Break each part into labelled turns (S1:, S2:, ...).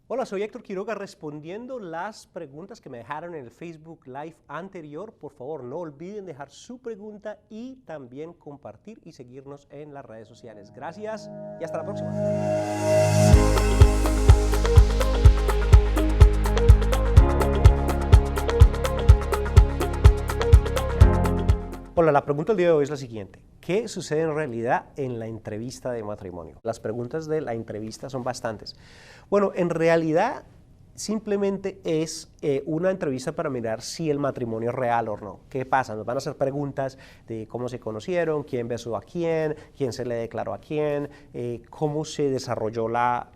S1: Hola, soy Héctor Quiroga respondiendo las preguntas que me dejaron en el Facebook Live anterior. Por favor, no olviden dejar su pregunta y también compartir y seguirnos en las redes sociales. Gracias y hasta la próxima. Hola, la pregunta del día de hoy es la siguiente. ¿Qué sucede en realidad en la entrevista de matrimonio? Las preguntas de la entrevista son bastantes. Bueno, en realidad simplemente es una entrevista para mirar si el matrimonio es real o no. ¿Qué pasa? Nos van a hacer preguntas de cómo se conocieron, quién besó a quién se le declaró a quién, cómo se desarrolló la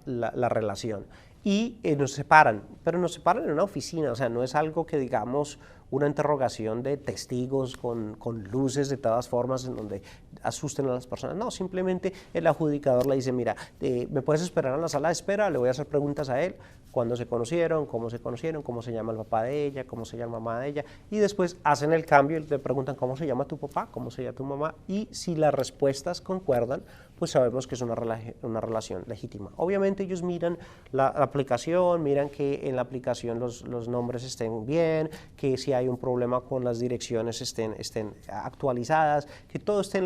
S1: relación. Y nos separan, pero nos separan en una oficina, o sea, no es algo que digamos una interrogación de testigos con luces de todas formas en donde asusten a las personas. No, simplemente el adjudicador le dice, mira, me puedes esperar en la sala de espera, le voy a hacer preguntas a él, cuándo se conocieron, cómo se llama el papá de ella, cómo se llama la mamá de ella, y después hacen el cambio y le preguntan cómo se llama tu papá, cómo se llama tu mamá, y si las respuestas concuerdan, pues sabemos que es una relación legítima. Obviamente ellos miran la aplicación, miran que en la aplicación los nombres estén bien, que si hay un problema con las direcciones estén actualizadas, que todo esté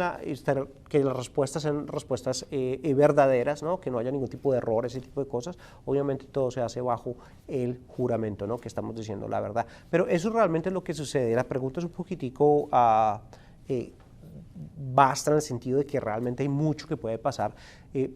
S1: que las respuestas sean respuestas verdaderas, ¿no? Que no haya ningún tipo de error, ese tipo de cosas. Obviamente todo se hace bajo el juramento, ¿no? Que estamos diciendo la verdad. Pero eso realmente es lo que sucede. La pregunta es un poquitico basta en el sentido de que realmente hay mucho que puede pasar,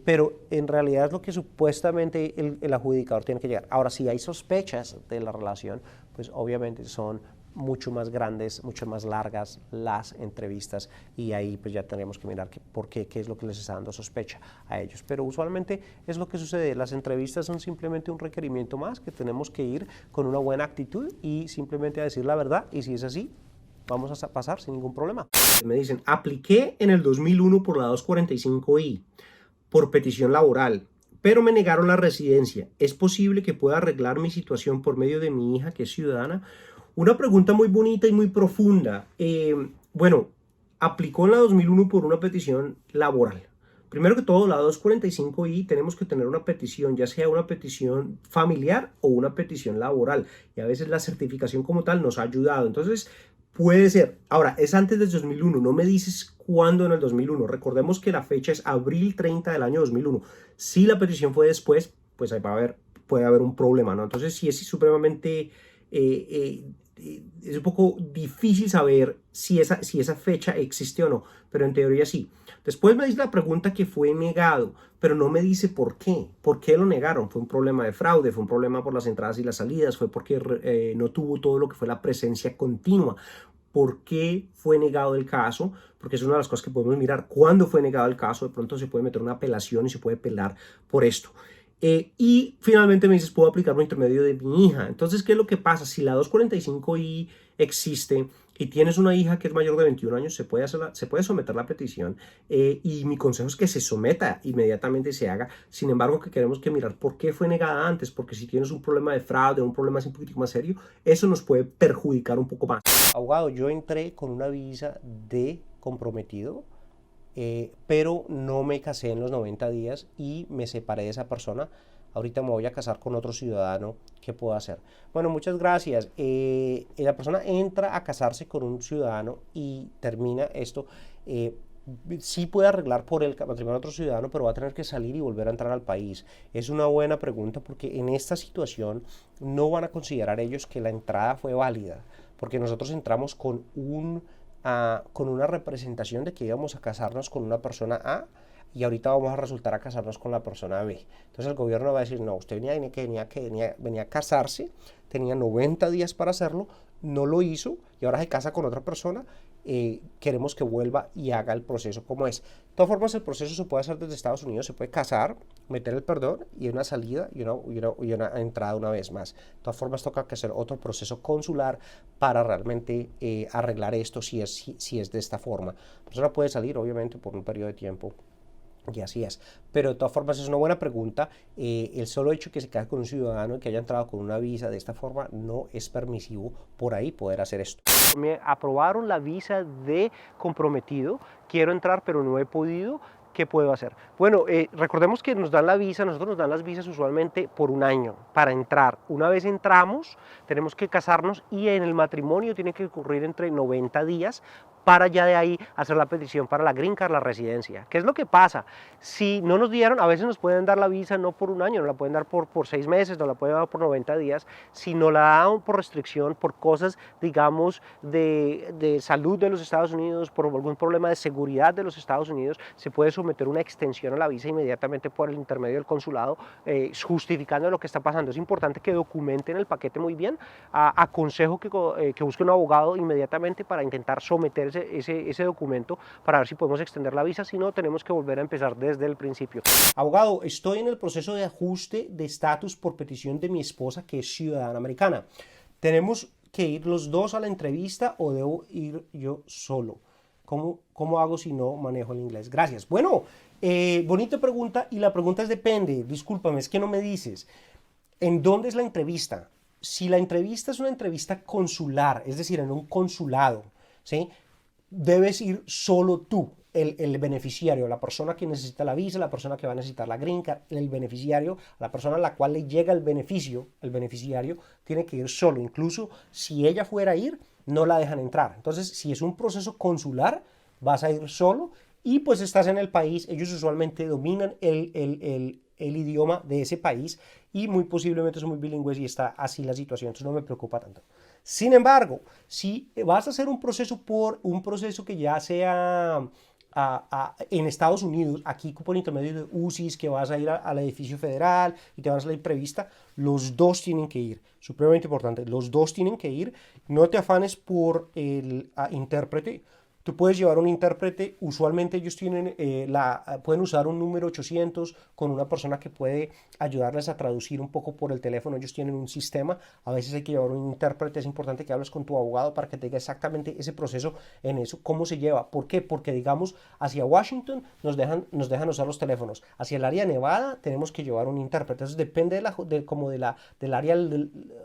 S1: pero en realidad es lo que supuestamente el adjudicador tiene que llegar. Ahora, si hay sospechas de la relación, pues obviamente son mucho más grandes, mucho más largas las entrevistas y ahí pues ya tendríamos que mirar qué es lo que les está dando sospecha a ellos. Pero usualmente es lo que sucede, las entrevistas son simplemente un requerimiento más que tenemos que ir con una buena actitud y simplemente a decir la verdad, y si es así, vamos a pasar sin ningún problema. Me dicen, apliqué en el 2001 por la 245I por petición laboral, pero me negaron la residencia. ¿Es posible que pueda arreglar mi situación por medio de mi hija que es ciudadana? Una pregunta muy bonita y muy profunda. Bueno, aplicó en la 2001 por una petición laboral. Primero que todo, la 245I tenemos que tener una petición, ya sea una petición familiar o una petición laboral. Y a veces la certificación como tal nos ha ayudado. Entonces, puede ser. Ahora, es antes del 2001. No me dices cuándo en el 2001. Recordemos que la fecha es abril 30 del año 2001. Si la petición fue después, pues ahí puede haber un problema, ¿no? Entonces, sí es supremamente... es un poco difícil saber si esa fecha existe o no, pero en teoría sí. Después me dice la pregunta que fue negado, pero no me dice por qué. ¿Por qué lo negaron? ¿Fue un problema de fraude? ¿Fue un problema por las entradas y las salidas? ¿Fue porque no tuvo todo lo que fue la presencia continua? ¿Por qué fue negado el caso? Porque es una de las cosas que podemos mirar. ¿Cuándo fue negado el caso? De pronto se puede meter una apelación y se puede apelar por esto. Y finalmente me dices, puedo aplicar por intermedio de mi hija. Entonces, ¿qué es lo que pasa? Si la 245I existe y tienes una hija que es mayor de 21 años, se puede someter la petición y mi consejo es que se someta inmediatamente y se haga. Sin embargo, que queremos que mirar por qué fue negada antes, porque si tienes un problema de fraude, un problema así un poquito más serio, eso nos puede perjudicar un poco más. Abogado, yo entré con una visa de comprometido, pero no me casé en los 90 días y me separé de esa persona. Ahorita me voy a casar con otro ciudadano. ¿Qué puedo hacer? Bueno, muchas gracias. La persona entra a casarse con un ciudadano y termina esto. Sí puede arreglar por el matrimonio de otro ciudadano, pero va a tener que salir y volver a entrar al país. Es una buena pregunta porque en esta situación no van a considerar ellos que la entrada fue válida, porque nosotros entramos con una representación de que íbamos a casarnos con una persona A y ahorita vamos a resultar a casarnos con la persona B. Entonces el gobierno va a decir, no, usted venía a casarse, tenía 90 días para hacerlo, no lo hizo y ahora se casa con otra persona. Queremos que vuelva y haga el proceso como es. De todas formas, el proceso se puede hacer desde Estados Unidos, se puede casar, meter el perdón y una salida y una entrada una vez más. De todas formas, toca que hacer otro proceso consular para realmente arreglar esto si es de esta forma. La persona puede salir, obviamente, por un periodo de tiempo. Y así es. Pero de todas formas es una buena pregunta. El solo hecho que se case con un ciudadano y que haya entrado con una visa de esta forma no es permisivo por ahí poder hacer esto. Me aprobaron la visa de comprometido. Quiero entrar pero no he podido. ¿qué puedo hacer? Bueno, recordemos que nos dan la visa, nosotros nos dan las visas usualmente por un año para entrar. Una vez entramos, tenemos que casarnos y en el matrimonio tiene que ocurrir entre 90 días para ya de ahí hacer la petición para la green card, la residencia. ¿Qué es lo que pasa? Si no nos dieron, a veces nos pueden dar la visa no por un año, nos la pueden dar por 6 meses, nos la pueden dar por 90 días. Si no la dan por restricción, por cosas, digamos, de salud de los Estados Unidos, por algún problema de seguridad de los Estados Unidos, se puede someter una extensión a la visa inmediatamente por el intermedio del consulado, justificando lo que está pasando. Es importante que documenten el paquete muy bien. Aconsejo que busque un abogado inmediatamente para intentar someter ese documento para ver si podemos extender la visa. Si no, tenemos que volver a empezar desde el principio. Abogado, estoy en el proceso de ajuste de estatus por petición de mi esposa, que es ciudadana americana. ¿Tenemos que ir los dos a la entrevista o debo ir yo solo? ¿Cómo hago si no manejo el inglés? Gracias. Bueno, bonita pregunta, y la pregunta es depende. Discúlpame, es que no me dices. ¿En dónde es la entrevista? Si la entrevista es una entrevista consular, es decir, en un consulado, ¿sí?, debes ir solo tú, el beneficiario, la persona que necesita la visa, la persona que va a necesitar la green card, el beneficiario, la persona a la cual le llega el beneficiario tiene que ir solo. Incluso si ella fuera a ir, no la dejan entrar. Entonces, si es un proceso consular, vas a ir solo y pues estás en el país. Ellos usualmente dominan el idioma de ese país y muy posiblemente son muy bilingües y está así la situación, entonces no me preocupa tanto. Sin embargo, si vas a hacer un proceso que ya sea en Estados Unidos, aquí por intermedio de UCIS, que vas a ir al edificio federal y te van a hacer la entrevista, los dos tienen que ir, supremamente importante, los dos tienen que ir. No te afanes por el intérprete. Tú puedes llevar un intérprete, usualmente ellos tienen pueden usar un número 800 con una persona que puede ayudarles a traducir un poco por el teléfono. Ellos tienen un sistema, a veces hay que llevar un intérprete. Es importante que hables con tu abogado para que te diga exactamente ese proceso en eso, cómo se lleva. ¿Por qué? Porque digamos, hacia Washington nos dejan usar los teléfonos, hacia el área de Nevada tenemos que llevar un intérprete. Entonces depende del área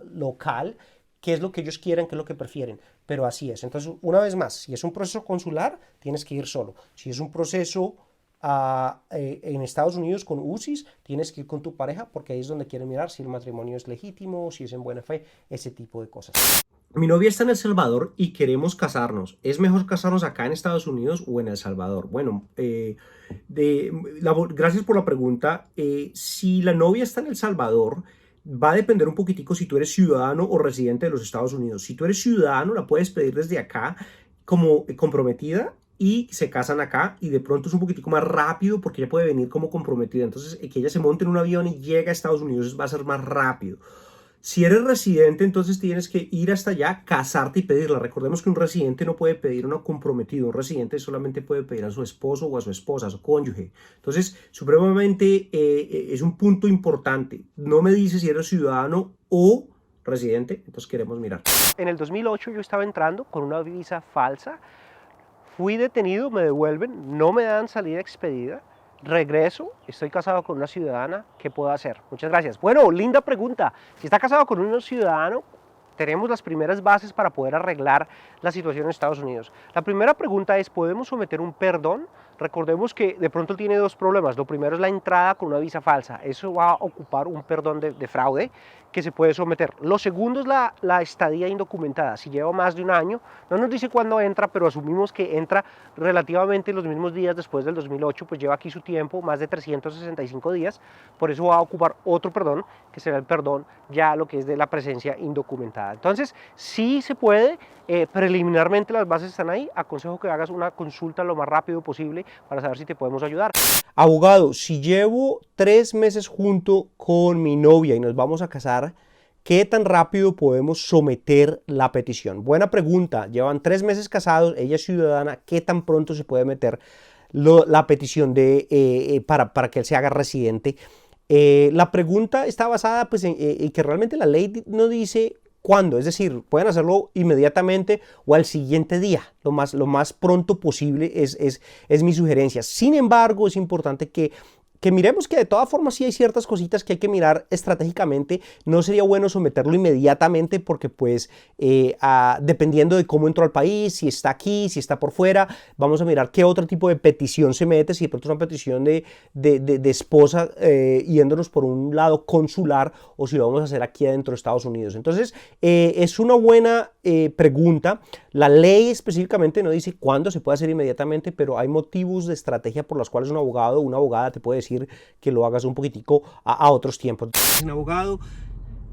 S1: local, qué es lo que ellos quieren, qué es lo que prefieren, pero así es. Entonces, una vez más, si es un proceso consular, tienes que ir solo. Si es un proceso en Estados Unidos con UCIS, tienes que ir con tu pareja, porque ahí es donde quieren mirar si el matrimonio es legítimo, si es en buena fe, ese tipo de cosas. Mi novia está en El Salvador y queremos casarnos. ¿Es mejor casarnos acá en Estados Unidos o en El Salvador? Bueno, gracias por la pregunta. Si la novia está en El Salvador, va a depender un poquitico si tú eres ciudadano o residente de los Estados Unidos. Si tú eres ciudadano, la puedes pedir desde acá como comprometida y se casan acá, y de pronto es un poquitico más rápido porque ella puede venir como comprometida. Entonces, que ella se monte en un avión y llegue a Estados Unidos va a ser más rápido. Si eres residente, entonces tienes que ir hasta allá, casarte y pedirla. Recordemos que un residente no puede pedir a una comprometida. Un residente solamente puede pedir a su esposo o a su esposa, a su cónyuge. Entonces, supremamente es un punto importante. No me dice si eres ciudadano o residente, entonces queremos mirar. En el 2008 yo estaba entrando con una visa falsa. Fui detenido, me devuelven, no me dan salida expedida. Regreso, estoy casado con una ciudadana, ¿qué puedo hacer? Muchas gracias. Bueno, linda pregunta. Si está casado con un ciudadano, tenemos las primeras bases para poder arreglar la situación en Estados Unidos. La primera pregunta es, ¿podemos someter un perdón? Recordemos que de pronto tiene dos problemas. Lo primero es la entrada con una visa falsa. Eso va a ocupar un perdón de fraude que se puede someter. Lo segundo es la estadía indocumentada. Si lleva más de un año, no nos dice cuándo entra, pero asumimos que entra relativamente los mismos días después del 2008, pues lleva aquí su tiempo, más de 365 días. Por eso va a ocupar otro perdón, que será el perdón ya lo que es de la presencia indocumentada. Entonces, sí se puede. Preliminarmente las bases están ahí. Aconsejo que hagas una consulta lo más rápido posible para saber si te podemos ayudar. Abogado, si llevo 3 meses junto con mi novia y nos vamos a casar, ¿qué tan rápido podemos someter la petición? Buena pregunta. Llevan 3 meses casados, ella es ciudadana. ¿Qué tan pronto se puede meter la petición para que él se haga residente? La pregunta está basada pues, en que realmente la ley no dice cuándo, es decir, pueden hacerlo inmediatamente o al siguiente día, lo más pronto posible es mi sugerencia. Sin embargo, es importante que que miremos que de todas formas sí hay ciertas cositas que hay que mirar estratégicamente. No sería bueno someterlo inmediatamente porque pues dependiendo de cómo entró al país, si está aquí, si está por fuera, vamos a mirar qué otro tipo de petición se mete, si de pronto es una petición de esposa yéndonos por un lado consular o si lo vamos a hacer aquí adentro de Estados Unidos. Entonces es una buena pregunta. La ley específicamente no dice cuándo se puede hacer inmediatamente, pero hay motivos de estrategia por los cuales un abogado o una abogada te puede decir que lo hagas un poquitico a otros tiempos. Un abogado,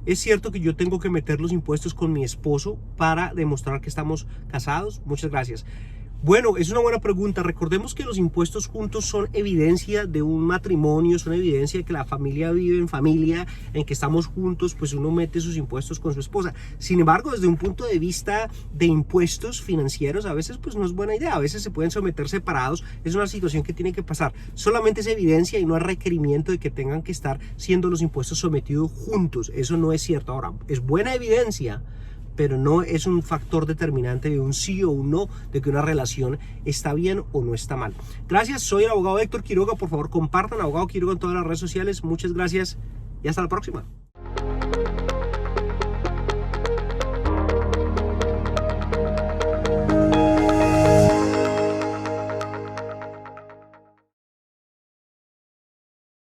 S1: es cierto que yo tengo que meter los impuestos con mi esposo para demostrar que estamos casados. Muchas gracias. Bueno, es una buena pregunta. Recordemos que los impuestos juntos son evidencia de un matrimonio, son evidencia de que la familia vive en familia, en que estamos juntos, pues uno mete sus impuestos con su esposa. Sin embargo, desde un punto de vista de impuestos financieros, a veces pues no es buena idea, a veces se pueden someter separados, es una situación que tiene que pasar. Solamente es evidencia y no es requerimiento de que tengan que estar siendo los impuestos sometidos juntos. Eso no es cierto. Ahora, es buena evidencia, pero no es un factor determinante de un sí o un no, de que una relación está bien o no está mal. Gracias, soy el abogado Héctor Quiroga. Por favor, compartan Abogado Quiroga en todas las redes sociales. Muchas gracias y hasta la próxima.